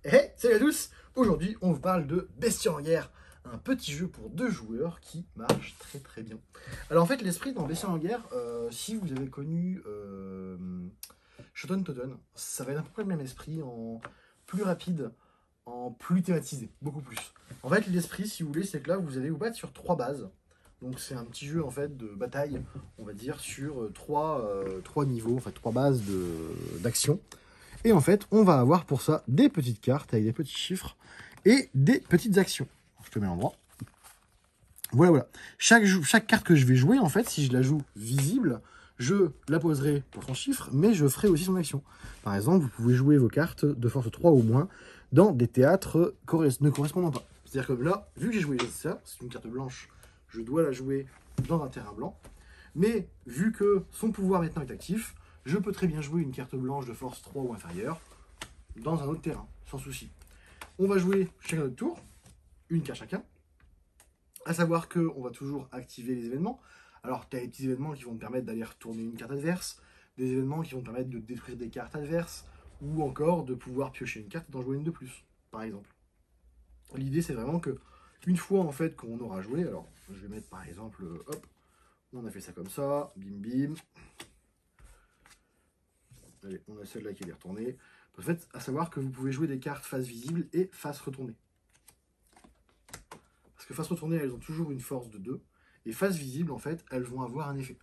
Hey, salut à tous! Aujourd'hui, on vous parle de Bestiaire en guerre, un petit jeu pour 2 joueurs qui marche très très bien. Alors en fait, l'esprit dans Bestiaire en guerre, si vous avez connu Shoten Toten, ça va être à peu près le même esprit, en plus rapide, en plus thématisé, beaucoup plus. En fait, l'esprit, si vous voulez, c'est que là, vous allez vous battre sur 3 bases. Donc c'est un petit jeu en fait de bataille, on va dire, sur 3 niveaux, enfin 3 bases d'action. Et en fait, on va avoir pour ça des petites cartes avec des petits chiffres et des petites actions. Je te mets à l'endroit. Voilà, voilà. Chaque carte que je vais jouer, en fait, si je la joue visible, je la poserai pour son chiffre, mais je ferai aussi son action. Par exemple, vous pouvez jouer vos cartes de force 3 ou moins dans des théâtres ne correspondant pas. C'est-à-dire que là, vu que j'ai joué ça, c'est une carte blanche, je dois la jouer dans un terrain blanc. Mais vu que son pouvoir maintenant est actif, je peux très bien jouer une carte blanche de force 3 ou inférieure dans un autre terrain, sans souci. On va jouer chacun notre tour, une carte chacun. À savoir qu'on va toujours activer les événements. Alors, tu as les petits événements qui vont te permettre d'aller retourner une carte adverse, des événements qui vont te permettre de détruire des cartes adverses, ou encore de pouvoir piocher une carte et d'en jouer une de plus, par exemple. L'idée, c'est vraiment que, une fois en fait qu'on aura joué, alors je vais mettre par exemple, hop, on a fait ça comme ça, bim bim. Allez, on a celle-là qui est retournée. En fait, à savoir que vous pouvez jouer des cartes face visible et face retournée. Parce que face retournée, elles ont toujours une force de 2. Et face visible, en fait, elles vont avoir un effet.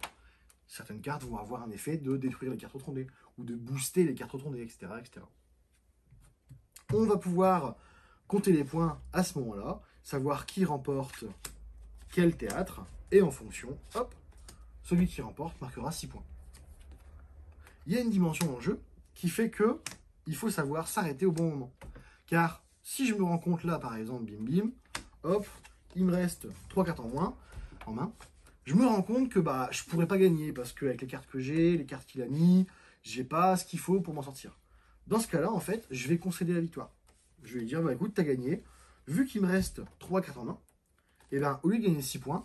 Certaines cartes vont avoir un effet de détruire les cartes retournées, ou de booster les cartes retournées, etc., etc. On va pouvoir compter les points à ce moment-là, savoir qui remporte quel théâtre, et en fonction, hop, celui qui remporte marquera 6 points. Il y a une dimension dans le jeu qui fait que il faut savoir s'arrêter au bon moment. Car si je me rends compte là, par exemple, bim bim, hop, il me reste 3 cartes en main, je me rends compte que bah, je pourrais pas gagner parce qu'avec les cartes que j'ai, les cartes qu'il a mis, j'ai pas ce qu'il faut pour m'en sortir. Dans ce cas-là, en fait, je vais concéder la victoire. Je vais lui dire, bah écoute, t'as gagné, vu qu'il me reste 3 cartes en main, et ben au lieu de gagner 6 points,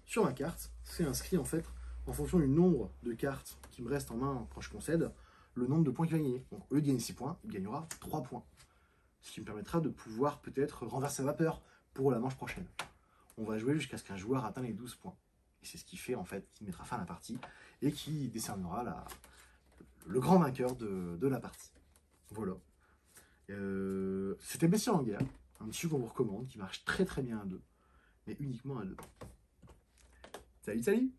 sur ma carte, c'est inscrit en fait en fonction du nombre de cartes qui me restent en main quand je concède, le nombre de points qu'il va gagner. Donc au lieu de gagner 6 points, il gagnera 3 points. Ce qui me permettra de pouvoir peut-être renverser la vapeur pour la manche prochaine. On va jouer jusqu'à ce qu'un joueur atteigne les 12 points. Et c'est ce qui fait en fait, qui mettra fin à la partie et qui décernera le grand vainqueur de la partie. Voilà. C'était Bestiaire en guerre, un petit jeu qu'on vous recommande, qui marche très très bien à deux, mais uniquement à deux. Salut, salut!